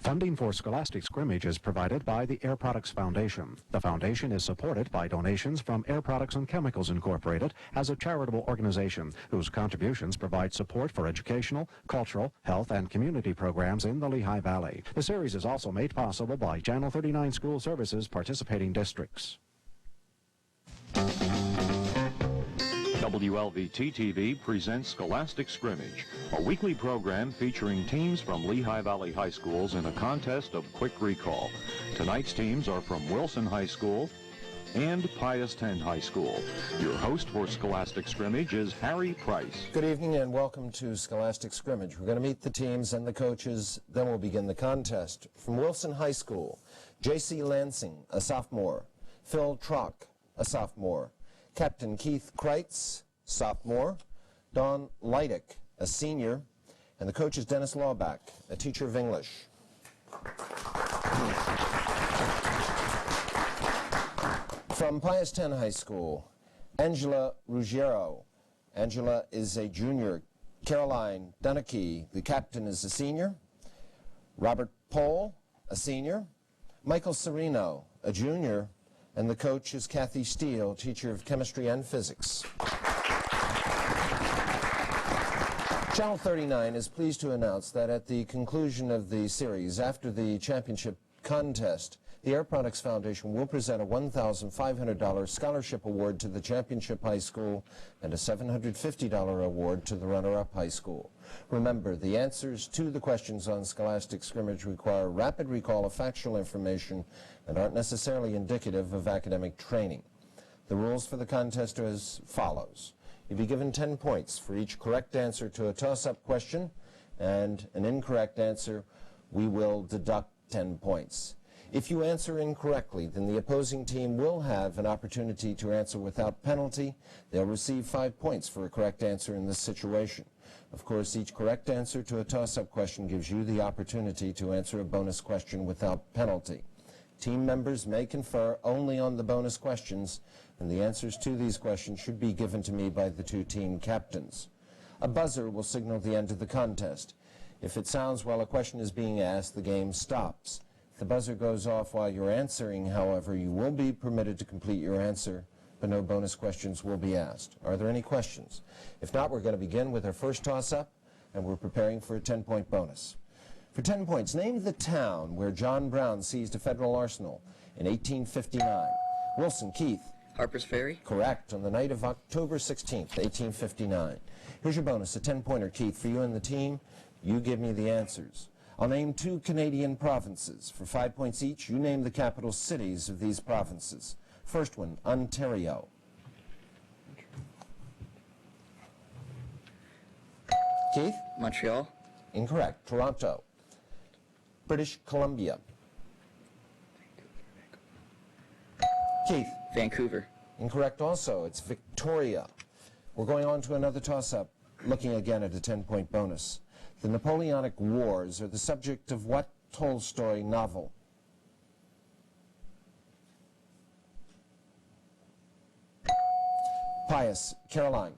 Funding for Scholastic Scrimmage is provided by the Air Products Foundation. The foundation is supported by donations from Air Products and Chemicals Incorporated as a charitable organization whose contributions provide support for educational, cultural, health, and community programs in the Lehigh Valley. The series is also made possible by Channel 39 School Services participating districts. WLVT-TV presents Scholastic Scrimmage, a weekly program featuring teams from Lehigh Valley High Schools in a contest of quick recall. Tonight's teams are from Wilson High School and Pius 10 High School. Your host for Scholastic Scrimmage is Harry Price. Good evening and welcome to Scholastic Scrimmage. We're going to meet the teams and the coaches, then we'll begin the contest. From Wilson High School, J.C. Lansing, a sophomore. Phil Trock, a sophomore. Captain Keith Kreitz, sophomore. Don Leidick, a senior. And the coach is Dennis Lawback, a teacher of English. From Pius 10 High School, Angela Ruggiero. Angela is a junior. Caroline Dunakey, the captain, is a senior. Robert Pohl, a senior. Michael Serino, a junior. And the coach is Kathy Steele, teacher of chemistry and physics. Channel 39 is pleased to announce that at the conclusion of the series, after the championship contest, the Air Products Foundation will present a $1,500 scholarship award to the championship high school and a $750 award to the runner-up high school. Remember, the answers to the questions on Scholastic Scrimmage require rapid recall of factual information and aren't necessarily indicative of academic training. The rules for the contest are as follows. You'll be given 10 points for each correct answer to a toss-up question, and an incorrect answer, we will deduct 10 points. If you answer incorrectly, then the opposing team will have an opportunity to answer without penalty. They'll receive 5 points for a correct answer in this situation. Of course, each correct answer to a toss-up question gives you the opportunity to answer a bonus question without penalty. Team members may confer only on the bonus questions, and the answers to these questions should be given to me by the two team captains. A buzzer will signal the end of the contest. If it sounds while a question is being asked, the game stops. If the buzzer goes off while you're answering, however, you will be permitted to complete your answer, but no bonus questions will be asked. Are there any questions? If not, we're going to begin with our first toss-up, and we're preparing for a 10-point bonus. For 10 points, name the town where John Brown seized a federal arsenal in 1859. Wilson, Keith. Harper's Ferry. Correct, on the night of October 16th, 1859. Here's your bonus, a 10-pointer, Keith. For you and the team, you give me the answers. I'll name 2 Canadian provinces. For 5 points each, you name the capital cities of these provinces. First one, Ontario. Keith? Montreal. Incorrect. Toronto. British Columbia. Keith? Vancouver. Incorrect also. It's Victoria. We're going on to another toss-up, looking again at a 10-point bonus. The Napoleonic Wars are the subject of what Tolstoy novel? Pius. Caroline.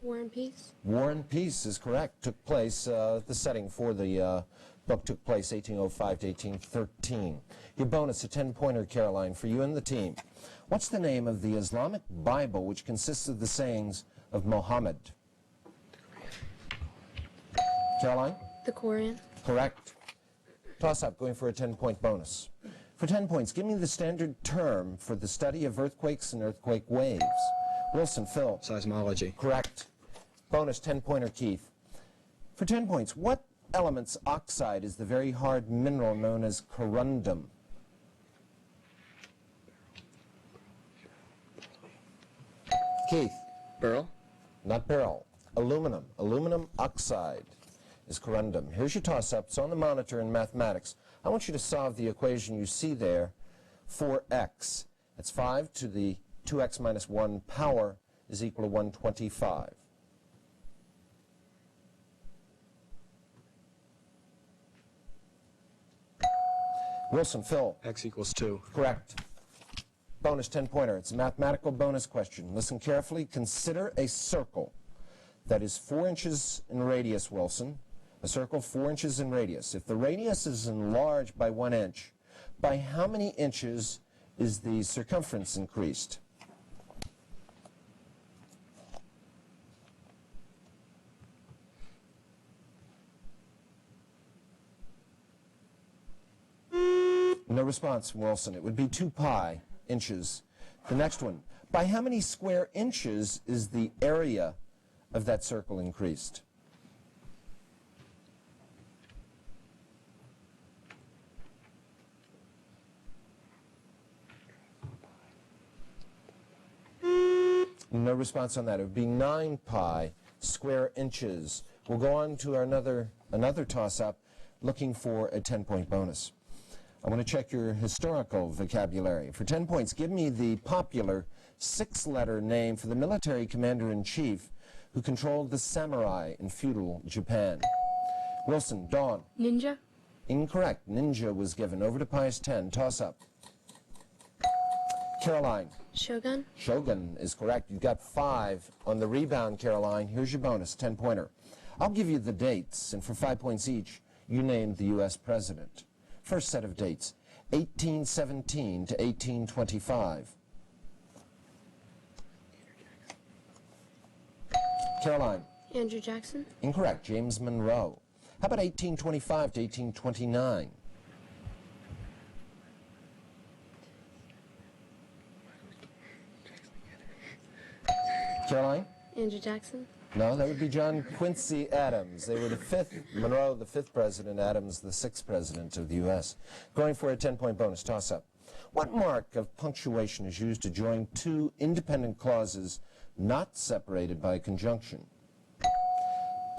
War and Peace. War and Peace is correct. Took place, the setting for the book took place 1805 to 1813. Your bonus, a 10-pointer, Caroline, for you and the team. What's the name of the Islamic Bible which consists of the sayings of Muhammad? Caroline? The Koran. Correct. Toss-up, going for a 10-point bonus. For 10 points, give me the standard term for the study of earthquakes and earthquake waves. Wilson, Phil. Seismology. Correct. Bonus, 10-pointer, Keith. For 10 points, what element's oxide is the very hard mineral known as corundum? Keith. Beryl. Not beryl. Aluminum. Aluminum oxide is corundum. Here's your toss-up. It's on the monitor in mathematics. I want you to solve the equation you see there for x. That's 5 to the 2x minus 1 power is equal to 125. Wilson, Phil. X equals 2. Correct. Bonus 10-pointer. It's a mathematical bonus question. Listen carefully. Consider a circle that is 4 inches in radius, Wilson, A circle 4 inches in radius. If the radius is enlarged by 1 inch, by how many inches is the circumference increased? No response from Wilson. It would be 2 pi inches. The next one. By how many square inches is the area of that circle increased? No response on that. It would be 9 pi square inches. We'll go on to another toss-up looking for a 10-point bonus. I want to check your historical vocabulary. For 10 points, give me the popular 6-letter name for the military commander-in-chief who controlled the samurai in feudal Japan. Wilson, Dawn. Ninja. Incorrect. Ninja was given. Over to Pius 10. Toss-up. Caroline. Shogun. Shogun is correct. You've got 5 on the rebound, Caroline. Here's your bonus, 10-pointer. I'll give you the dates, and for 5 points each, you name the U.S. president. First set of dates, 1817 to 1825. Caroline. Andrew Jackson. Incorrect. James Monroe. How about 1825 to 1829? Caroline? Andrew Jackson. No, that would be John Quincy Adams. They were the 5th, Monroe the 5th president, Adams the 6th president of the U.S. Going for a 10-point bonus toss-up. What mark of punctuation is used to join 2 independent clauses not separated by conjunction?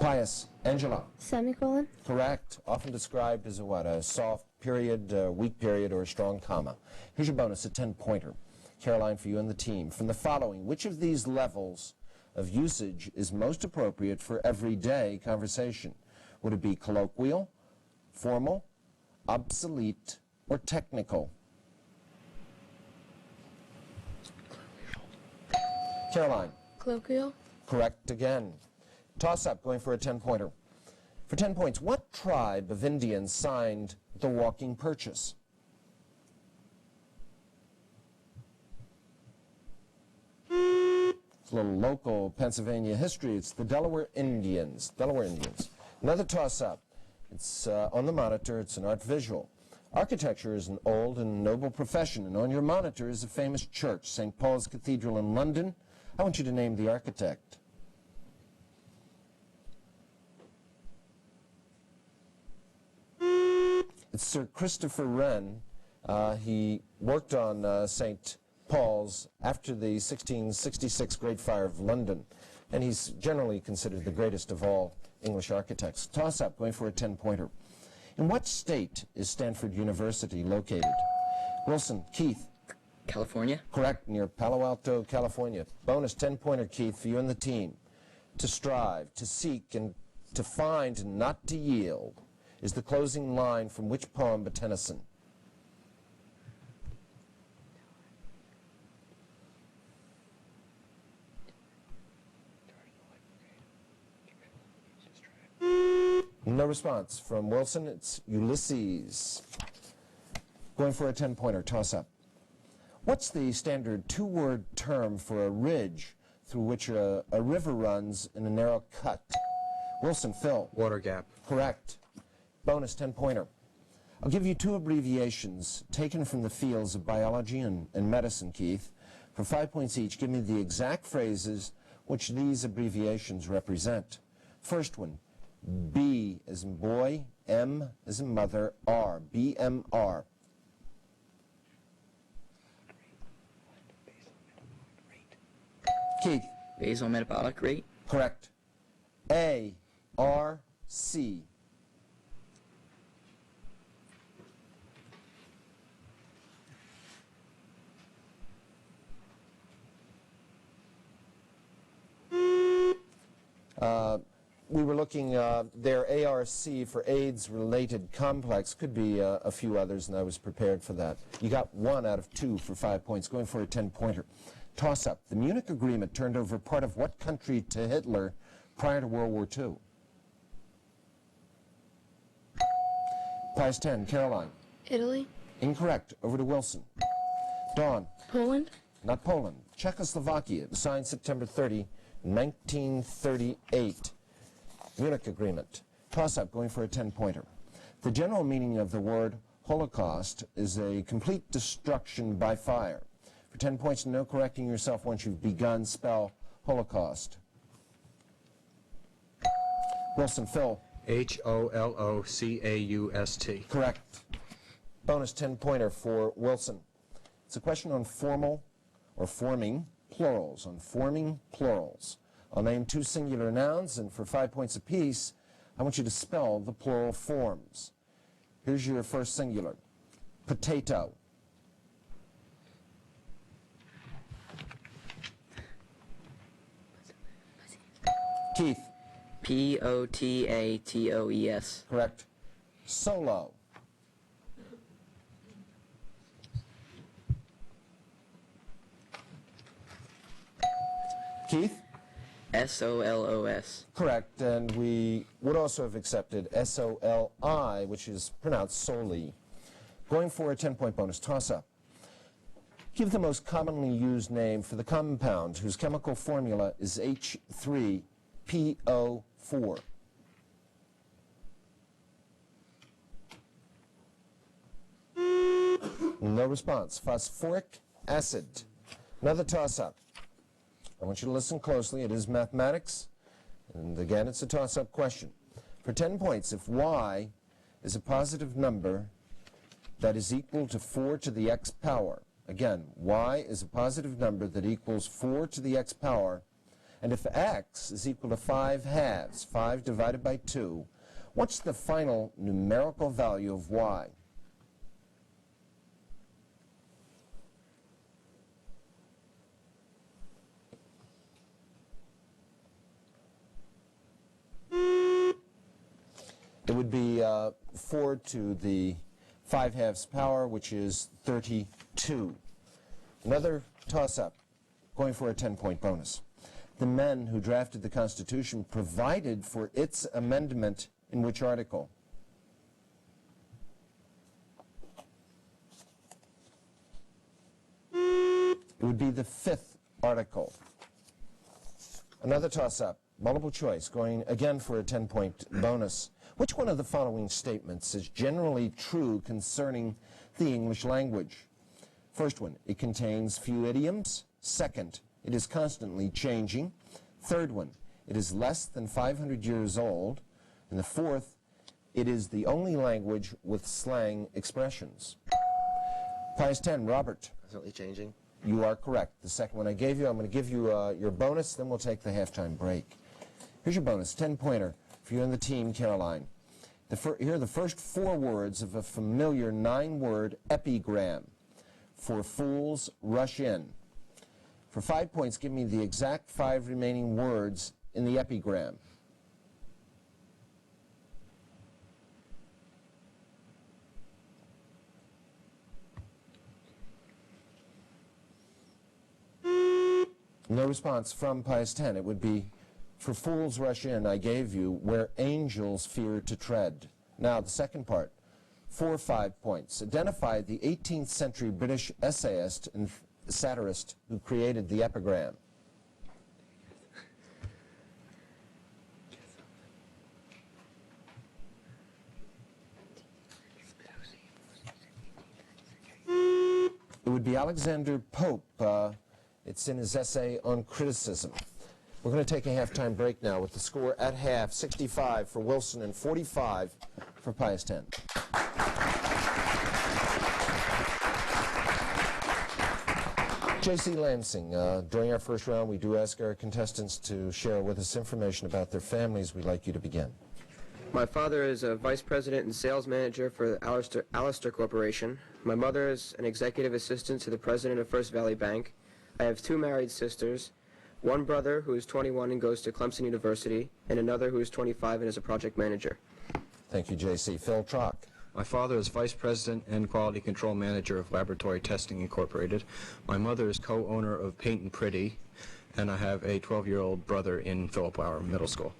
Pius, Angela. Semicolon. Correct. Often described as a what? A soft period, a weak period, or a strong comma. Here's your bonus, a 10-pointer. Caroline, for you and the team. From the following, which of these levels of usage is most appropriate for everyday conversation? Would it be colloquial, formal, obsolete, or technical? Caroline. Colloquial. Correct again. Toss-up, going for a 10-pointer. For 10 points, what tribe of Indians signed the walking purchase? It's a little local Pennsylvania history. It's the Delaware Indians. Another toss-up. It's on the monitor. It's an art visual. Architecture is an old and noble profession, and on your monitor is a famous church, St. Paul's Cathedral in London. I want you to name the architect. It's Sir Christopher Wren. He worked on St. Paul's after the 1666 Great Fire of London, and he's generally considered the greatest of all English architects. Toss-up, going for a 10-pointer. In what state is Stanford University located? Wilson, Keith. California. Correct, near Palo Alto, California. Bonus 10-pointer, Keith, for you and the team. To strive, to seek, and to find, and not to yield is the closing line from which poem by Tennyson? No response from Wilson. It's Ulysses. Going for a 10-pointer, toss-up. What's the standard 2-word term for a ridge through which a river runs in a narrow cut? Wilson, Phil. Water gap. Correct. Bonus 10-pointer. I'll give you 2 abbreviations taken from the fields of biology and medicine, Keith. For 5 points each, give me the exact phrases which these abbreviations represent. First one, B as in boy, M as in mother, R. BMR. Keith. Basal metabolic rate. Correct. ARC. We were looking, their ARC for AIDS-related complex, could be a few others, and I was prepared for that. You got 1 out of 2 for 5 points, going for a 10-pointer. Toss-up. The Munich Agreement turned over part of what country to Hitler prior to World War II? Pius 10, Caroline. Italy. Incorrect. Over to Wilson. Dawn. Poland. Not Poland. Czechoslovakia. It was signed September 30, 1938. Munich Agreement. Toss-up, going for a 10-pointer. The general meaning of the word Holocaust is a complete destruction by fire. For 10 points, no correcting yourself once you've begun, spell Holocaust. Wilson, Phil. Holocaust. Correct. Bonus 10-pointer for Wilson. It's a question on formal or forming plurals, on forming plurals. I'll name two singular nouns, and for 5 points apiece, I want you to spell the plural forms. Here's your first singular. Potato. Keith. Potatos. Correct. Solo. Keith? SOLOS. Correct, and we would also have accepted SOLI, which is pronounced solely. Going for a 10-point bonus toss-up. Give the most commonly used name for the compound whose chemical formula is H3PO4. No response. Phosphoric acid. Another toss-up. I want you to listen closely. It is mathematics, and again, it's a toss-up question. For 10 points, if y is a positive number that is equal to 4 to the x power, again, y is a positive number that equals 4 to the x power, and if x is equal to 5/2, 5 divided by 2, what's the final numerical value of y? It would be 4 to the 5/2 power, which is 32. Another toss-up, going for a 10-point bonus. The men who drafted the Constitution provided for its amendment in which article? It would be the 5th article. Another toss-up, multiple choice, going again for a 10-point bonus. Which one of the following statements is generally true concerning the English language? First one, it contains few idioms. Second, it is constantly changing. Third one, it is less than 500 years old. And the fourth, it is the only language with slang expressions. Pius 10, Robert. Constantly changing. You are correct. The second one I gave you, I'm going to give you your bonus, then we'll take the halftime break. Here's your bonus, 10-pointer for you and the team, Caroline. Here are the first 4 words of a familiar 9-word epigram. For fools, rush in. For 5 points, give me the exact 5 remaining words in the epigram. No response from Pius 10. It would be, for fools rush in, I gave you, where angels fear to tread. Now, the second part, 4 or 5 points. Identify the 18th century British essayist and satirist who created the epigram. It would be Alexander Pope. It's in his essay on criticism. We're going to take a halftime break now with the score at half, 65 for Wilson and 45 for Pius 10. J.C. Lansing, during our first round, we do ask our contestants to share with us information about their families. We'd like you to begin. My father is a vice president and sales manager for the Alistair Corporation. My mother is an executive assistant to the president of First Valley Bank. I have 2 married sisters, one brother who is 21 and goes to Clemson University, and another who is 25 and is a project manager. Thank you, J.C. Phil Trock. My father is vice president and quality control manager of Laboratory Testing Incorporated. My mother is co-owner of Paint and Pretty, and I have a 12-year-old brother in Philip Lauer Middle School.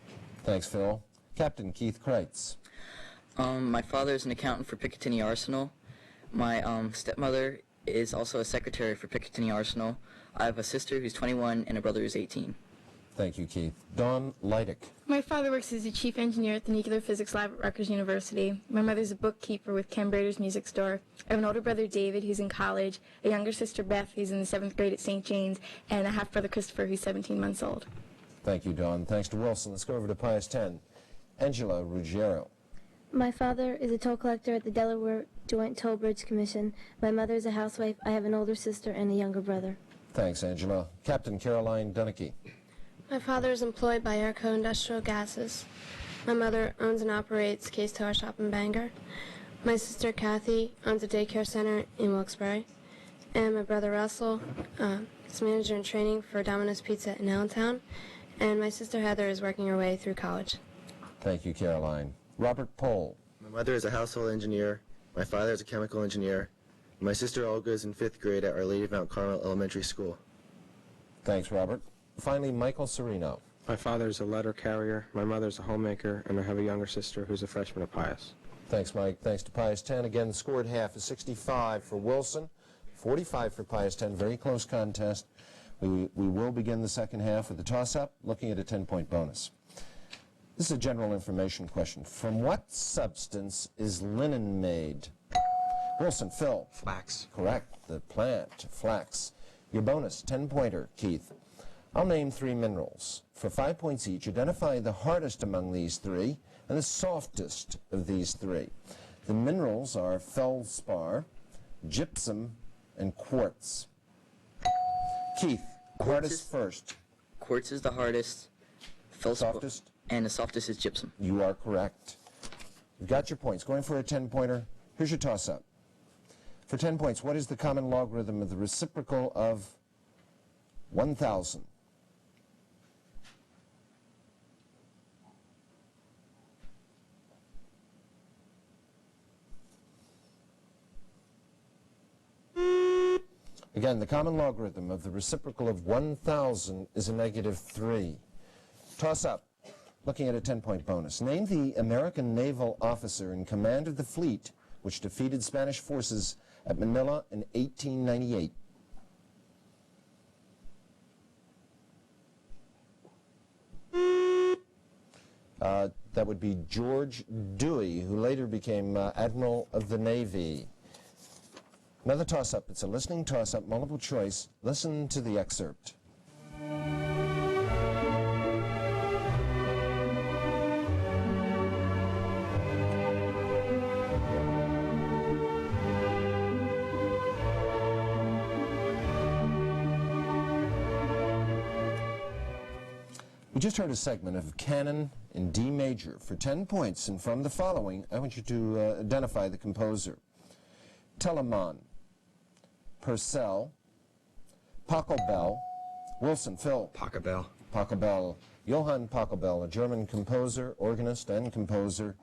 Thanks, Phil. Captain Keith Kreitz. My father is an accountant for Picatinny Arsenal. My stepmother is also a secretary for Picatinny Arsenal. I have a sister who's 21 and a brother who's 18. Thank you, Keith. Dawn Leidick. My father works as a chief engineer at the Nuclear Physics Lab at Rutgers University. My mother's a bookkeeper with Ken Brader's Music Store. I have an older brother, David, who's in college, a younger sister, Beth, who's in the 7th grade at St. Jane's, and a half-brother, Christopher, who's 17 months old. Thank you, Dawn. Thanks to Wilson. Let's go over to Pius 10. Angela Ruggiero. My father is a toll collector at the Delaware Joint Toll Bridge Commission. My mother is a housewife. I have an older sister and a younger brother. Thanks, Angela. Captain Caroline Dunnicky. My father is employed by Airco Industrial Gases. My mother owns and operates Case Tower Shop in Bangor. My sister Kathy owns a daycare center in Wilkes-Barre. And my brother Russell is manager in training for Domino's Pizza in Allentown. And my sister Heather is working her way through college. Thank you, Caroline. Robert Pohl. My mother is a household engineer. My father is a chemical engineer. My sister Olga is in 5th grade at Our Lady of Mount Carmel Elementary School. Thanks, Robert. Finally, Michael Serino. My father is a letter carrier, my mother is a homemaker, and I have a younger sister who's a freshman at Pius. Thanks, Mike. Thanks to Pius 10. Again, scored half is 65 for Wilson, 45 for Pius 10. Very close contest. We will begin the second half with a toss-up, looking at a 10-point bonus. This is a general information question. From what substance is linen made? Wilson, Phil. Flax. Correct. The plant, flax. Your bonus, 10-pointer, Keith. I'll name 3 minerals. For 5 points each, identify the hardest among these 3 and the softest of these 3. The minerals are feldspar, gypsum, and quartz. Keith, hardest first. Quartz is the hardest. Softest? And the softest is gypsum. You are correct. You've got your points. Going for a 10-pointer. Here's your toss-up. For 10 points, what is the common logarithm of the reciprocal of 1,000? Again, the common logarithm of the reciprocal of 1,000 is a -3. Toss up. Looking at a 10-point bonus. Name the American naval officer in command of the fleet which defeated Spanish forces at Manila in 1898. That would be George Dewey, who later became Admiral of the Navy. Another toss-up. It's a listening toss-up, multiple choice. Listen to the excerpt. We just heard a segment of Canon in D major for 10 points, and from the following, I want you to identify the composer. Telemann, Purcell, Pachelbel, Wilson, Phil. Pachelbel. Pachelbel. Johann Pachelbel, a German composer, organist, and composer,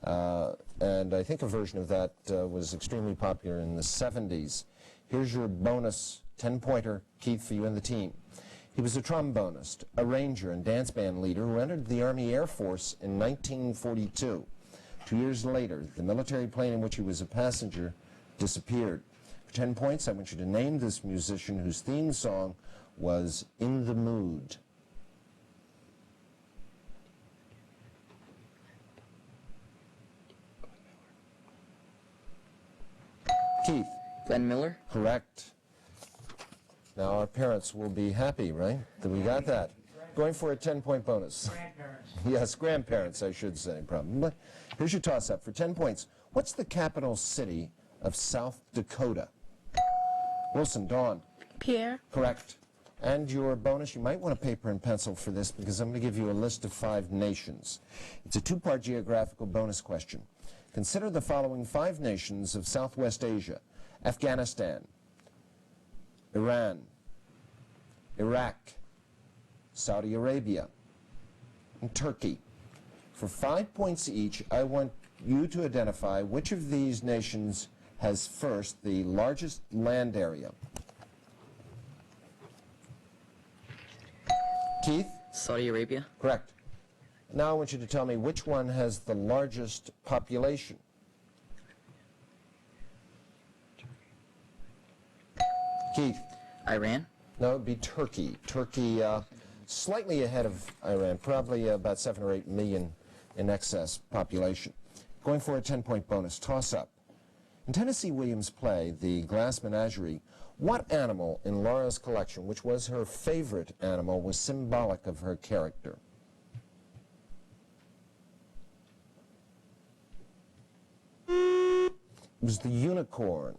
and I think a version of that was extremely popular in the 70s. Here's your bonus 10-pointer, Keith, for you and the team. He was a trombonist, arranger, and dance band leader who entered the Army Air Force in 1942. 2 years later, the military plane in which he was a passenger disappeared. For 10 points, I want you to name this musician whose theme song was In the Mood. Keith. Glenn Miller? Correct. Now our parents will be happy, right, that we got that. Going for a 10-point bonus. Grandparents. Yes, grandparents, I should say, probably. Here's your toss-up for 10 points. What's the capital city of South Dakota? Wilson, Dawn. Pierre. Correct. And your bonus, you might want a paper and pencil for this because I'm going to give you a list of 5 nations. It's a 2-part geographical bonus question. Consider the following 5 nations of Southwest Asia: Afghanistan, Iran, Iraq, Saudi Arabia, and Turkey. For 5 points each, I want you to identify which of these nations has first the largest land area. Keith? Saudi Arabia? Correct. Now I want you to tell me which one has the largest population. Keith? Iran? No, it would be Turkey. Turkey, slightly ahead of Iran, probably about 7 or 8 million in excess population. Going for a 10-point bonus, toss-up. In Tennessee Williams' play, The Glass Menagerie, what animal in Laura's collection, which was her favorite animal, was symbolic of her character? It was the unicorn.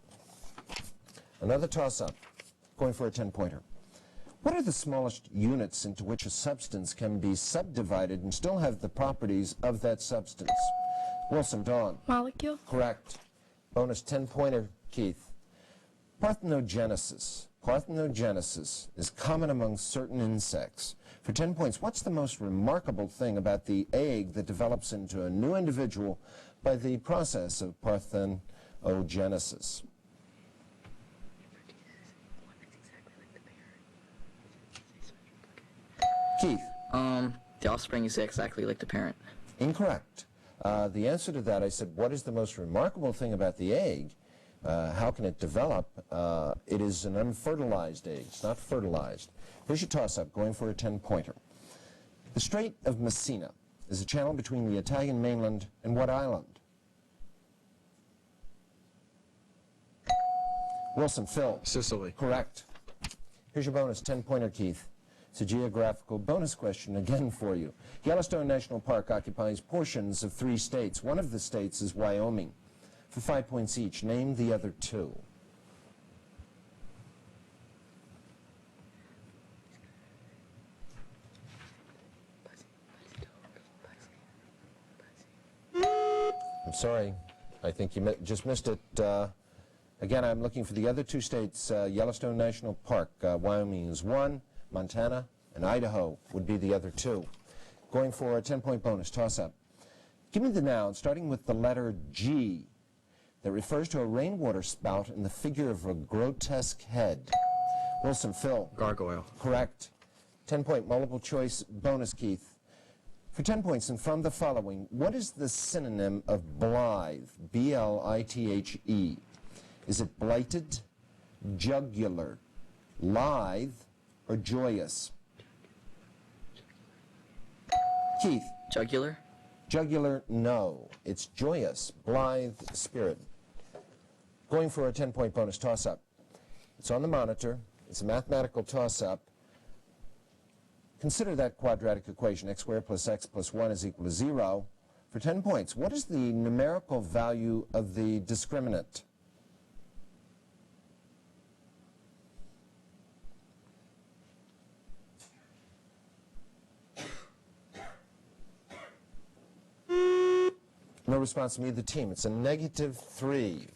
Another toss-up, going for a 10-pointer. What are the smallest units into which a substance can be subdivided and still have the properties of that substance? Wilson, Dawn. Molecule? Correct. Bonus 10-pointer, Keith. Parthenogenesis. Parthenogenesis is common among certain insects. For 10 points, what's the most remarkable thing about the egg that develops into a new individual by the process of parthenogenesis? Keith? The offspring is exactly like the parent. Incorrect. The answer to that, I said, what is the most remarkable thing about the egg? How can it develop? It is an unfertilized egg. It's not fertilized. Here's your toss-up, going for a 10-pointer. The Strait of Messina is a channel between the Italian mainland and what island? Wilson, Phil. Sicily. Correct. Here's your bonus 10-pointer, Keith. It's a geographical bonus question again for you. Yellowstone National Park occupies portions of 3 states. One of the states is Wyoming. For 5 points each, name the other 2. I'm sorry. I think you just missed it. Again, I'm looking for the other 2 states. Yellowstone National Park, Wyoming is 1. Montana and Idaho would be the other 2. Going for a 10-point bonus, toss-up. Give me the noun starting with the letter G that refers to a rainwater spout in the figure of a grotesque head. Wilson, Phil. Gargoyle. Correct. 10-point multiple choice bonus, Keith. For 10 points and from the following, what is the synonym of blithe? B-L-I-T-H-E. Is it blighted, jugular, lithe, or joyous? Keith? Jugular? Jugular, no. It's joyous, blithe spirit. Going for a 10-point bonus toss-up. It's on the monitor. It's a mathematical toss-up. Consider that quadratic equation, x squared plus x plus 1 is equal to 0. For 10 points, what is the numerical value of the discriminant? No response from either team. It's a -3.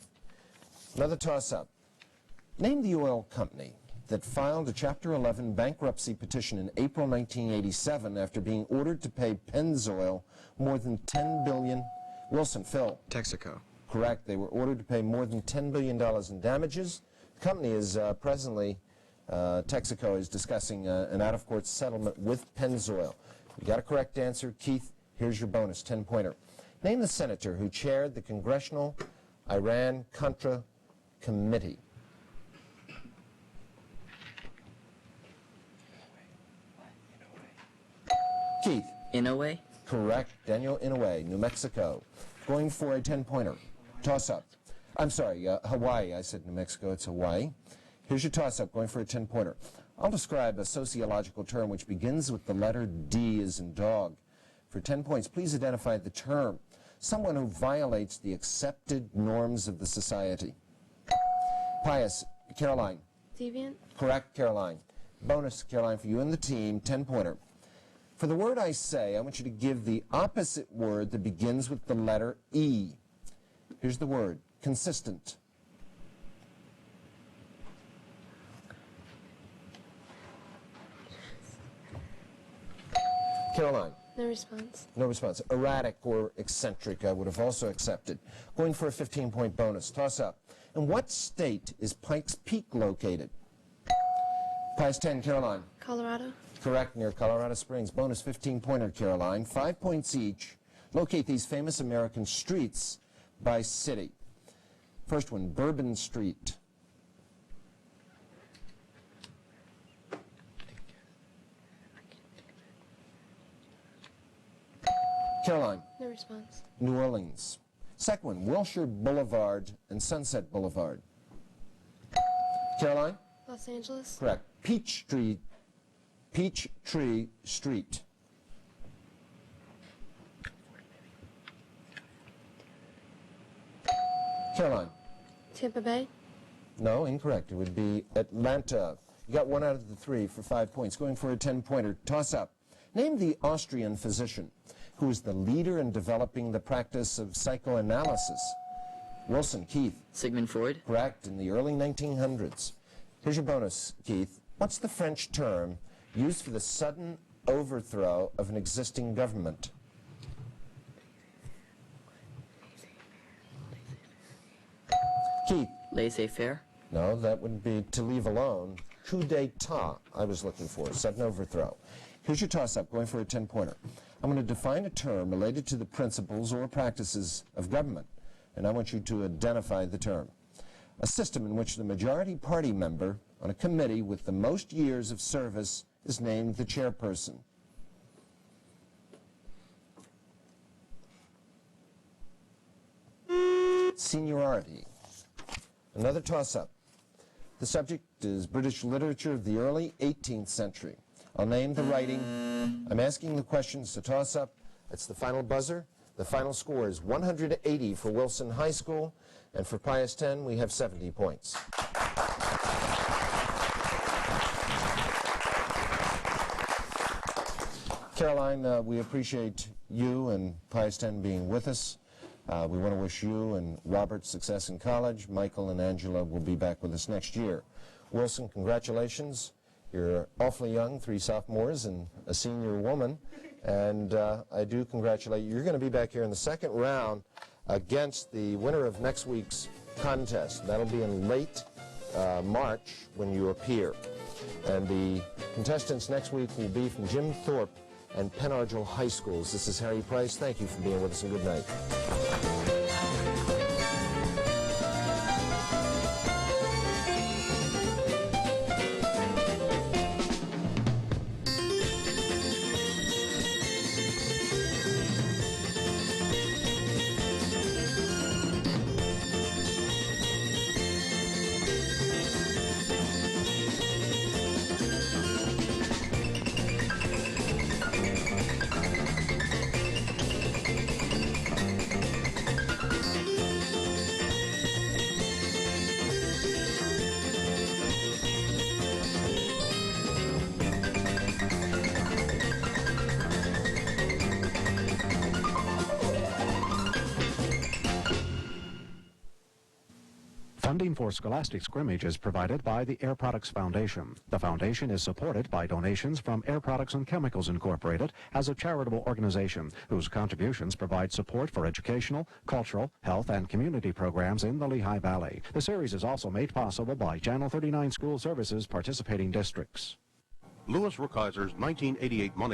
Another toss-up. Name the oil company that filed a Chapter 11 bankruptcy petition in April 1987 after being ordered to pay Pennzoil more than $10 billion. Wilson, Phil. Texaco. Correct. They were ordered to pay more than $10 billion in damages. The company is presently, Texaco is discussing an out-of-court settlement with Pennzoil. You got a correct answer. Keith, here's your bonus 10-pointer. Name the senator who chaired the Congressional Iran-Contra Committee. Keith. Inouye? Correct. Daniel Inouye, New Mexico. Going for a 10-pointer. Toss-up. I'm sorry, Hawaii. I said New Mexico. It's Hawaii. Here's your toss-up, going for a 10-pointer. I'll describe a sociological term which begins with the letter D as in dog. For 10 points, please identify the term. Someone who violates the accepted norms of the society. Pius, Caroline. Deviant? Correct, Caroline. Bonus, Caroline, for you and the team, 10-pointer. For the word I say, I want you to give the opposite word that begins with the letter E. Here's the word, consistent. Caroline. No response. No response. Erratic or eccentric I would have also accepted. Going for a 15-point bonus. Toss up. In what state is Pikes Peak located? Pius 10, Caroline. Colorado? Correct, near Colorado Springs. Bonus 15-pointer, Caroline. 5 points each. Locate these famous American streets by city. First one, Bourbon Street. Caroline. No response. New Orleans. Second one, Wilshire Boulevard and Sunset Boulevard. Caroline? Los Angeles. Correct. Peachtree Street. Caroline? Tampa Bay. No, incorrect. It would be Atlanta. You got 1 out of the 3 for 5 points. Going for a 10-pointer. Toss up. Name the Austrian physician who is the leader in developing the practice of psychoanalysis. Wilson, Keith. Sigmund Freud. Correct, in the early 1900s. Here's your bonus, Keith. What's the French term used for the sudden overthrow of an existing government? Keith. Laissez-faire. No, that would be to leave alone. Coup d'etat, I was looking for, sudden overthrow. Here's your toss-up, going for a 10-pointer. I'm going to define a term related to the principles or practices of government, and I want you to identify the term. A system in which the majority party member on a committee with the most years of service is named the chairperson. Seniority. Another toss-up. The subject is British literature of the early 18th century. I'll name the writing. I'm asking the questions to toss up. It's the final buzzer. The final score is 180 for Wilson High School, and for Pius 10, we have 70 points. Caroline, we appreciate you and Pius 10 being with us. We want to wish you and Robert success in college. Michael and Angela will be back with us next year. Wilson, congratulations. You're awfully young, 3 sophomores and a senior woman, and I do congratulate you. You're going to be back here in the second round against the winner of next week's contest. That'll be in late March when you appear. And the contestants next week will be from Jim Thorpe and Penn Argyl High Schools. This is Harry Price. Thank you for being with us, and good night. Funding for Scholastic Scrimmage is provided by the Air Products Foundation. The foundation is supported by donations from Air Products and Chemicals Incorporated as a charitable organization whose contributions provide support for educational, cultural, health, and community programs in the Lehigh Valley. The series is also made possible by Channel 39 School Services participating districts. Louis Rookheiser's 1988 Money